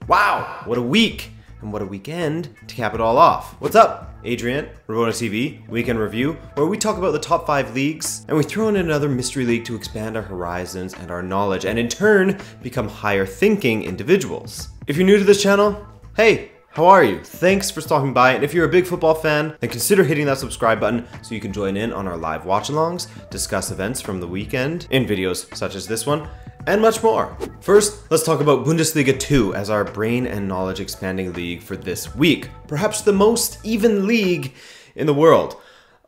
Wow, what a week! And what a weekend to cap it all off. What's up? Adrian, Rabona TV Weekend Review, where we talk about the top 5 leagues, and we throw in another mystery league to expand our horizons and our knowledge, and in turn, become higher thinking individuals. If you're new to this channel, hey, how are you? Thanks for stopping by, and if you're a big football fan, then consider hitting that subscribe button so you can join in on our live watch-alongs, discuss events from the weekend in videos such as this one, and much more. First, let's talk about Bundesliga 2 as our brain and knowledge expanding league for this week. Perhaps the most even league in the world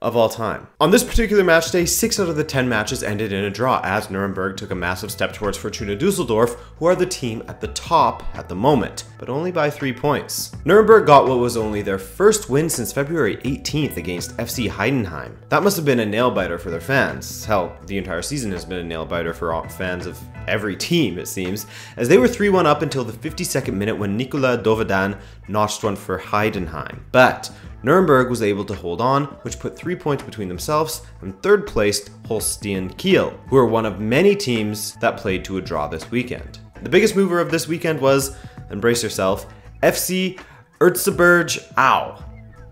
of all time. On this particular match day, 6 out of the 10 matches ended in a draw as Nuremberg took a massive step towards Fortuna Düsseldorf, who are the team at the top at the moment, but only by 3 points. Nuremberg got what was only their first win since February 18th against FC Heidenheim. That must have been a nail-biter for their fans. Hell, the entire season has been a nail-biter for fans of every team, it seems, as they were 3-1 up until the 52nd minute when Nicola Dovedan notched one for Heidenheim. But Nuremberg was able to hold on, which put 3 points between themselves and third placed Holstein Kiel, who are one of many teams that played to a draw this weekend. The biggest mover of this weekend was, and brace yourself, FC Erzgebirge Aue,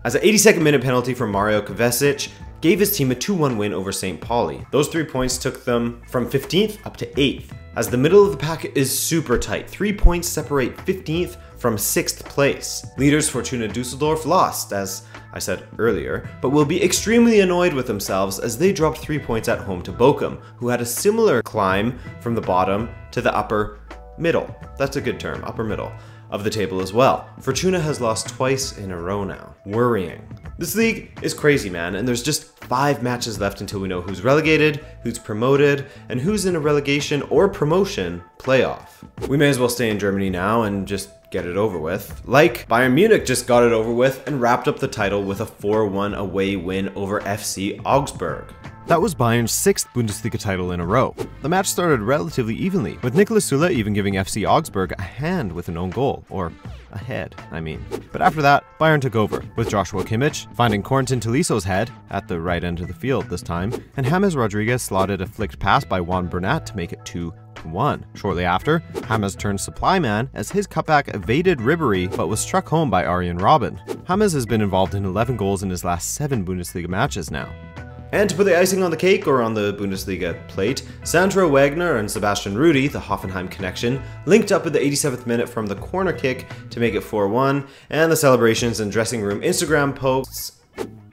as an 82nd minute penalty from Mario Kovacic gave his team a 2-1 win over St. Pauli. Those 3 points took them from 15th up to 8th, as the middle of the pack is super tight. 3 points separate 15th from 6th place. Leaders Fortuna Düsseldorf lost, as I said earlier, but will be extremely annoyed with themselves as they dropped 3 points at home to Bochum, who had a similar climb from the bottom to the upper middle. That's a good term, upper middle of the table as well. Fortuna has lost twice in a row now. Worrying. This league is crazy, man, and there's just 5 matches left until we know who's relegated, who's promoted, and who's in a relegation or promotion playoff. We may as well stay in Germany now and just get it over with. Like, Bayern Munich just got it over with and wrapped up the title with a 4-1 away win over FC Augsburg. That was Bayern's 6th Bundesliga title in a row. The match started relatively evenly, with Niklas Süle even giving FC Augsburg a hand with an own goal, or a head, I mean. But after that, Bayern took over, with Joshua Kimmich finding Corentin Toliso's head, at the right end of the field this time, and James Rodriguez slotted a flicked pass by Juan Bernat to make it 2-1. Shortly after, James turned supply man as his cutback evaded Ribery but was struck home by Arjen Robben. James has been involved in 11 goals in his last 7 Bundesliga matches now. And to put the icing on the cake, or on the Bundesliga plate, Sandro Wagner and Sebastian Rudy, the Hoffenheim connection, linked up at the 87th minute from the corner kick to make it 4-1, and the celebrations and dressing room Instagram posts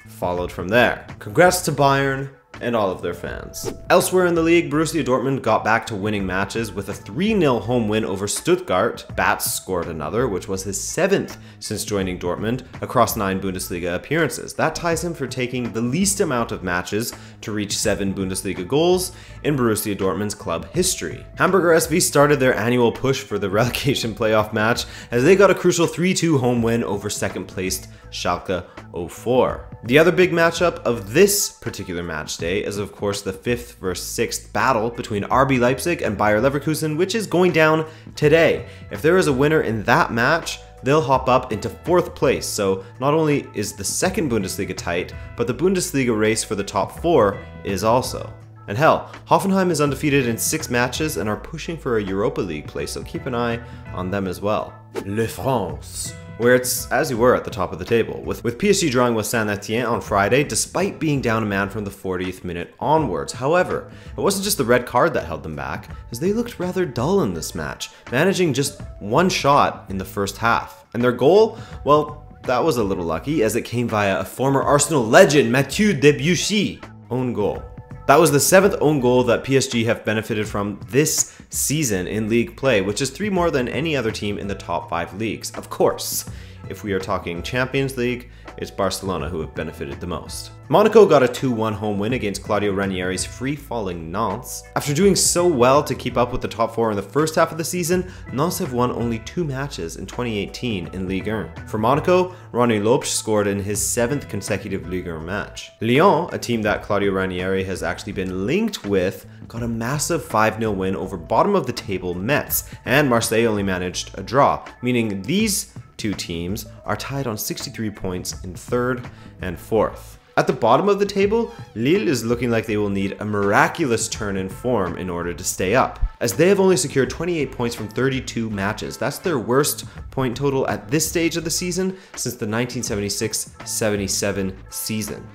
followed from there. Congrats to Bayern and all of their fans. Elsewhere in the league, Borussia Dortmund got back to winning matches with a 3-0 home win over Stuttgart. Batz scored another, which was his 7th since joining Dortmund, across 9 Bundesliga appearances. That ties him for taking the least amount of matches to reach 7 Bundesliga goals in Borussia Dortmund's club history. Hamburger SV started their annual push for the relegation playoff match as they got a crucial 3-2 home win over second-placed Schalke 04. The other big matchup of this particular match day is of course the 5th versus 6th battle between RB Leipzig and Bayer Leverkusen, which is going down today. If there is a winner in that match, they'll hop up into 4th place, so not only is the 2nd Bundesliga tight, but the Bundesliga race for the top 4 is also. And hell, Hoffenheim is undefeated in 6 matches and are pushing for a Europa League place, so keep an eye on them as well. Le France, where it's as you were at the top of the table, with PSG drawing with Saint-Etienne on Friday despite being down a man from the 40th minute onwards. However, it wasn't just the red card that held them back, as they looked rather dull in this match, managing just 1 shot in the first half. And their goal? Well, that was a little lucky, as it came via a former Arsenal legend, Mathieu Debuchy, own goal. That was the 7th own goal that PSG have benefited from this season in league play, which is 3 more than any other team in the top 5 leagues. Of course, if we are talking Champions League, it's Barcelona who have benefited the most. Monaco got a 2-1 home win against Claudio Ranieri's free-falling Nantes. After doing so well to keep up with the top 4 in the first half of the season, Nantes have won only 2 matches in 2018 in Ligue 1. For Monaco, Ronny Lopes scored in his 7th consecutive Ligue 1 match. Lyon, a team that Claudio Ranieri has actually been linked with, got a massive 5-0 win over bottom-of-the-table Metz, and Marseille only managed a draw, meaning these 2 teams are tied on 63 points in 3rd and 4th. At the bottom of the table, Lille is looking like they will need a miraculous turn in form in order to stay up, as they have only secured 28 points from 32 matches. That's their worst point total at this stage of the season since the 1976-77 season.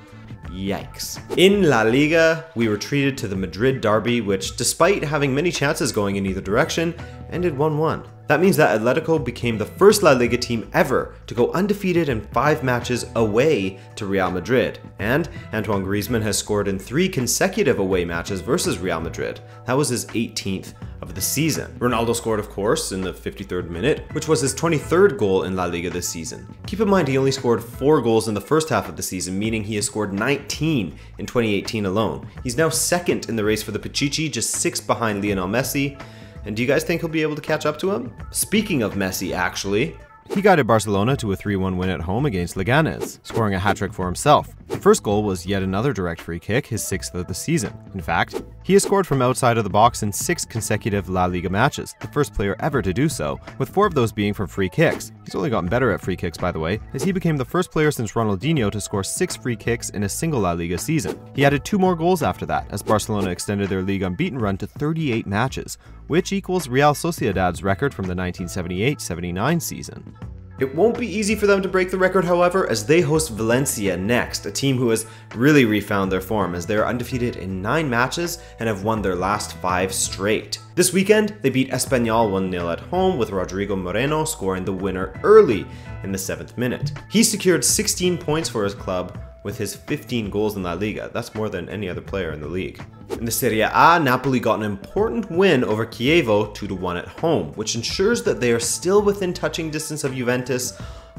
Yikes. In La Liga, we were treated to the Madrid derby, which, despite having many chances going in either direction, ended 1-1. That means that Atletico became the first La Liga team ever to go undefeated in 5 matches away to Real Madrid. And Antoine Griezmann has scored in 3 consecutive away matches versus Real Madrid. That was his 18th of the season. Ronaldo scored, of course, in the 53rd minute, which was his 23rd goal in La Liga this season. Keep in mind he only scored 4 goals in the first half of the season, meaning he has scored 19 in 2018 alone. He's now second in the race for the Pichichi, just 6 behind Lionel Messi. And do you guys think he'll be able to catch up to him? Speaking of Messi, actually, he guided Barcelona to a 3-1 win at home against Leganes, scoring a hat-trick for himself. The first goal was yet another direct free kick, his 6th of the season. In fact, he has scored from outside of the box in 6 consecutive La Liga matches, the first player ever to do so, with 4 of those being from free kicks. He's only gotten better at free kicks, by the way, as he became the first player since Ronaldinho to score 6 free kicks in a single La Liga season. He added 2 more goals after that, as Barcelona extended their league unbeaten run to 38 matches, which equals Real Sociedad's record from the 1978-79 season. It won't be easy for them to break the record, however, as they host Valencia next, a team who has really refound their form as they are undefeated in 9 matches and have won their last 5 straight. This weekend, they beat Espanyol 1-0 at home, with Rodrigo Moreno scoring the winner early in the 7th minute. He secured 16 points for his club with his 15 goals in La Liga. That's more than any other player in the league. In the Serie A, Napoli got an important win over Chievo 2-1 at home, which ensures that they are still within touching distance of Juventus,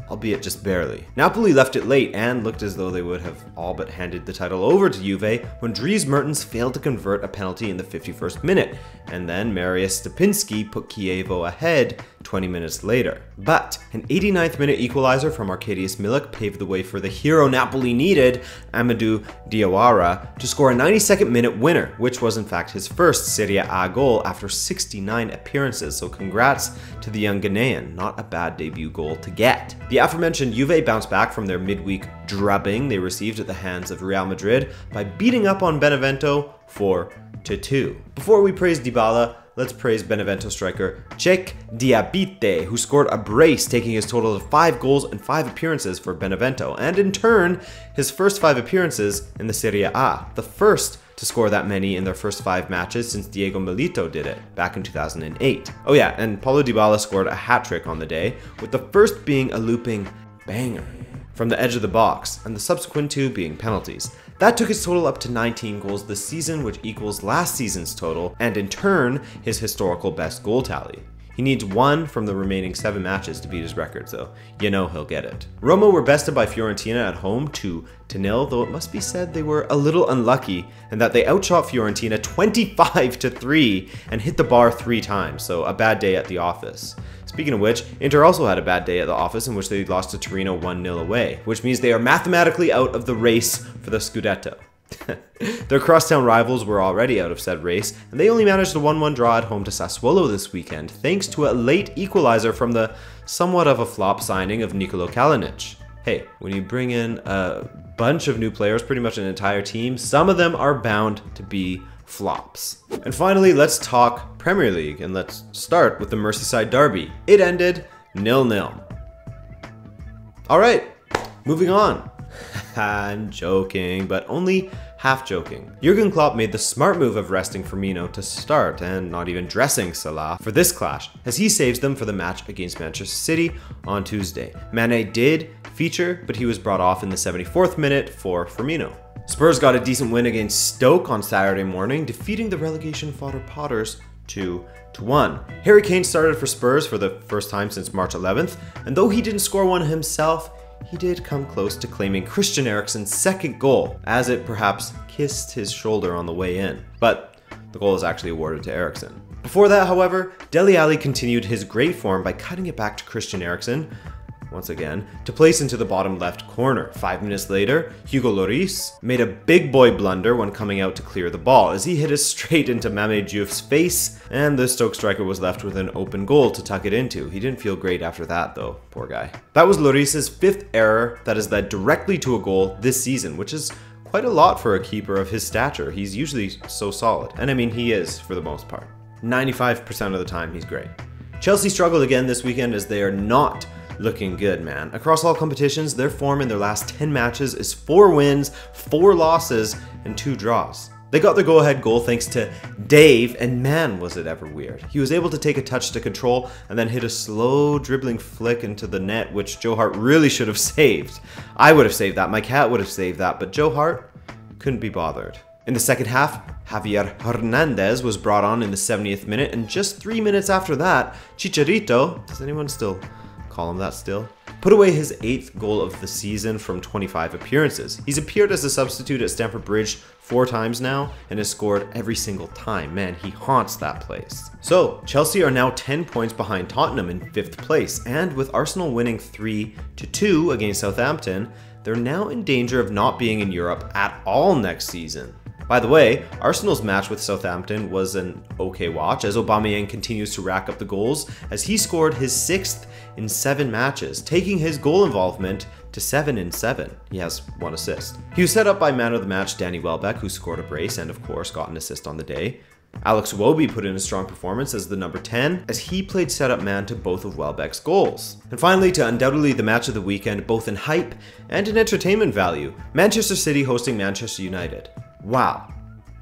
albeit just barely. Napoli left it late and looked as though they would have all but handed the title over to Juve when Dries Mertens failed to convert a penalty in the 51st minute, and then Mariusz Stepinski put Chievo ahead 20 minutes later. But an 89th minute equalizer from Arkadiusz Milik paved the way for the hero Napoli needed, Amadou Diawara, to score a 92nd minute winner, which was in fact his first Serie A goal after 69 appearances, so congrats to the young Ghanaian, not a bad debut goal to get. The aforementioned Juve bounced back from their midweek drubbing they received at the hands of Real Madrid by beating up on Benevento 4-2. Before we praise Dybala, let's praise Benevento striker Cech Diabite, who scored a brace, taking his total to 5 goals and 5 appearances for Benevento, and in turn, his first 5 appearances in the Serie A, the first to score that many in their first 5 matches since Diego Milito did it back in 2008. Oh yeah, and Paulo Dybala scored a hat-trick on the day, with the first being a looping banger from the edge of the box, and the subsequent 2 being penalties. That took his total up to 19 goals this season, which equals last season's total, and in turn, his historical best goal tally. He needs 1 from the remaining 7 matches to beat his record, so you know he'll get it. Roma were bested by Fiorentina at home 2-0, though it must be said they were a little unlucky and that they outshot Fiorentina 25-3 and hit the bar 3 times, so a bad day at the office. Speaking of which, Inter also had a bad day at the office in which they lost to Torino 1-0 away, which means they are mathematically out of the race for the Scudetto. Their crosstown rivals were already out of said race, and they only managed a 1-1 draw at home to Sassuolo this weekend, thanks to a late equalizer from the somewhat of a flop signing of Nikola Kalinic. Hey, when you bring in a bunch of new players, pretty much an entire team, some of them are bound to be flops. And finally, let's talk Premier League, and let's start with the Merseyside derby. It ended 0-0. Alright, moving on. I'm joking, but only half joking. Jurgen Klopp made the smart move of resting Firmino to start and not even dressing Salah for this clash, as he saves them for the match against Manchester City on Tuesday. Mane did feature, but he was brought off in the 74th minute for Firmino. Spurs got a decent win against Stoke on Saturday morning, defeating the relegation fodder Potters 2-1. Harry Kane started for Spurs for the first time since March 11th, and though he didn't score one himself, he did come close to claiming Christian Eriksen's second goal, as it perhaps kissed his shoulder on the way in. But the goal is actually awarded to Eriksen. Before that, however, Dele Alli continued his great form by cutting it back to Christian Eriksen, once again, to place into the bottom left corner. 5 minutes later, Hugo Lloris made a big boy blunder when coming out to clear the ball, as he hit it straight into Mame Diouf's face, and the Stoke striker was left with an open goal to tuck it into. He didn't feel great after that though, poor guy. That was Lloris's 5th error that has led directly to a goal this season, which is quite a lot for a keeper of his stature. He's usually so solid, and I mean he is for the most part. 95% of the time he's great. Chelsea struggled again this weekend as they are not looking good, man. Across all competitions, their form in their last 10 matches is 4 wins, 4 losses, and 2 draws. They got their go-ahead goal thanks to Dave, and man was it ever weird. He was able to take a touch to control and then hit a slow dribbling flick into the net, which Joe Hart really should have saved. I would have saved that, my cat would have saved that, but Joe Hart couldn't be bothered. In the second half, Javier Hernandez was brought on in the 70th minute, and just 3 minutes after that, Chicharito, does anyone still call him that still? Put away his 8th goal of the season from 25 appearances. He's appeared as a substitute at Stamford Bridge 4 times now, and has scored every single time. Man, he haunts that place. So, Chelsea are now 10 points behind Tottenham in 5th place, and with Arsenal winning 3-2 against Southampton, they're now in danger of not being in Europe at all next season. By the way, Arsenal's match with Southampton was an okay watch, as Aubameyang continues to rack up the goals, as he scored his 6th in 7 matches, taking his goal involvement to 7 in 7. He has 1 assist. He was set up by man of the match Danny Welbeck, who scored a brace and of course got an assist on the day. Alex Iwobi put in a strong performance as the number 10, as he played setup man to both of Welbeck's goals. And finally, to undoubtedly the match of the weekend, both in hype and in entertainment value, Manchester City hosting Manchester United. Wow,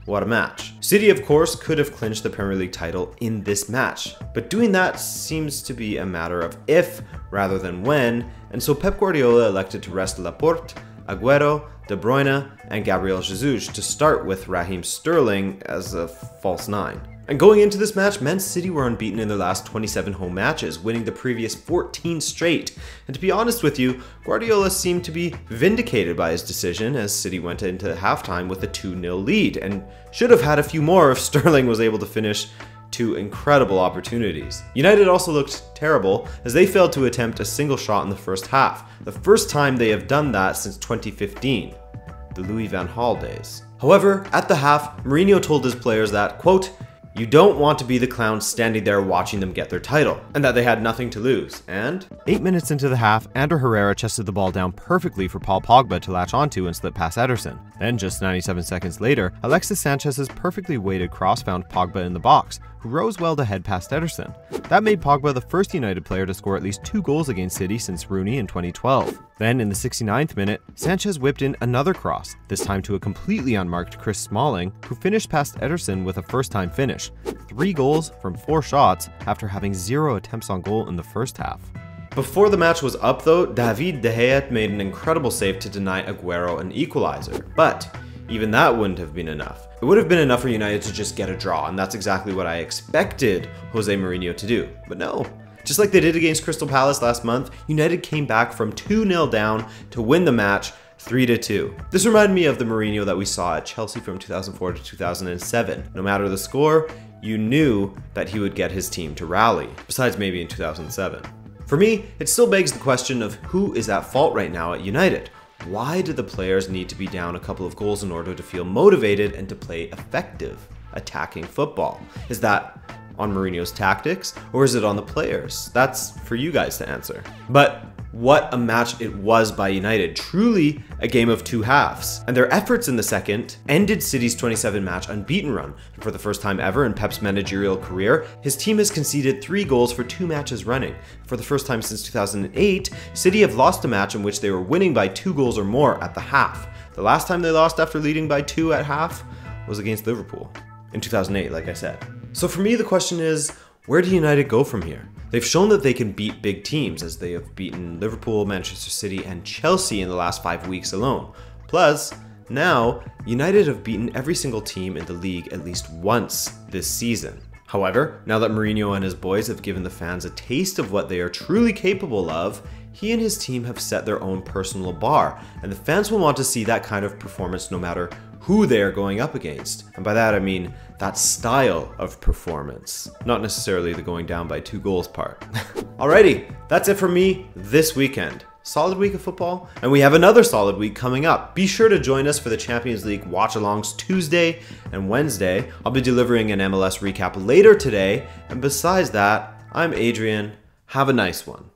what a match. City, of course, could have clinched the Premier League title in this match, but doing that seems to be a matter of if rather than when, and so Pep Guardiola elected to rest Laporte, Aguero, De Bruyne, and Gabriel Jesus to start with Raheem Sterling as a false 9. And going into this match, Man City were unbeaten in their last 27 home matches, winning the previous 14 straight. And to be honest with you, Guardiola seemed to be vindicated by his decision, as City went into halftime with a 2-0 lead, and should have had a few more if Sterling was able to finish 2 incredible opportunities. United also looked terrible, as they failed to attempt a single shot in the first half, the first time they have done that since 2015, the Louis van Gaal days. However, at the half, Mourinho told his players that, quote, "You don't want to be the clown standing there watching them get their title," and that they had nothing to lose. And 8 minutes into the half, Ander Herrera chested the ball down perfectly for Paul Pogba to latch onto and slip past Ederson. Then just 97 seconds later, Alexis Sanchez's perfectly weighted cross found Pogba in the box, who rose well to head past Ederson. That made Pogba the first United player to score at least 2 goals against City since Rooney in 2012. Then in the 69th minute, Sanchez whipped in another cross, this time to a completely unmarked Chris Smalling, who finished past Ederson with a first-time finish. 3 goals from 4 shots after having 0 attempts on goal in the first half. Before the match was up though, David De Gea made an incredible save to deny Aguero an equalizer, but even that wouldn't have been enough. It would have been enough for United to just get a draw, and that's exactly what I expected Jose Mourinho to do. But no. Just like they did against Crystal Palace last month, United came back from 2-0 down to win the match 3-2. This reminded me of the Mourinho that we saw at Chelsea from 2004 to 2007. No matter the score, you knew that he would get his team to rally, besides maybe in 2007. For me, it still begs the question of who is at fault right now at United. Why do the players need to be down a couple of goals in order to feel motivated and to play effective, attacking football? Is that on Mourinho's tactics, or is it on the players? That's for you guys to answer. But what a match it was by United, truly a game of 2 halves. And their efforts in the second ended City's 27-match unbeaten run. And for the first time ever in Pep's managerial career, his team has conceded 3 goals for 2 matches running. For the first time since 2008, City have lost a match in which they were winning by 2 goals or more at the half. The last time they lost after leading by 2 at half was against Liverpool in 2008, like I said. So for me, the question is, where do United go from here? They've shown that they can beat big teams, as they have beaten Liverpool, Manchester City, and Chelsea in the last 5 weeks alone. Plus, now, United have beaten every single team in the league at least once this season. However, now that Mourinho and his boys have given the fans a taste of what they are truly capable of, he and his team have set their own personal bar, and the fans will want to see that kind of performance no matter who they are going up against. And by that I mean that style of performance, not necessarily the going down by 2 goals part. Alrighty, that's it for me this weekend. Solid week of football, and we have another solid week coming up. Be sure to join us for the Champions League watch-alongs Tuesday and Wednesday. I'll be delivering an MLS recap later today, and besides that, I'm Adrian. Have a nice one.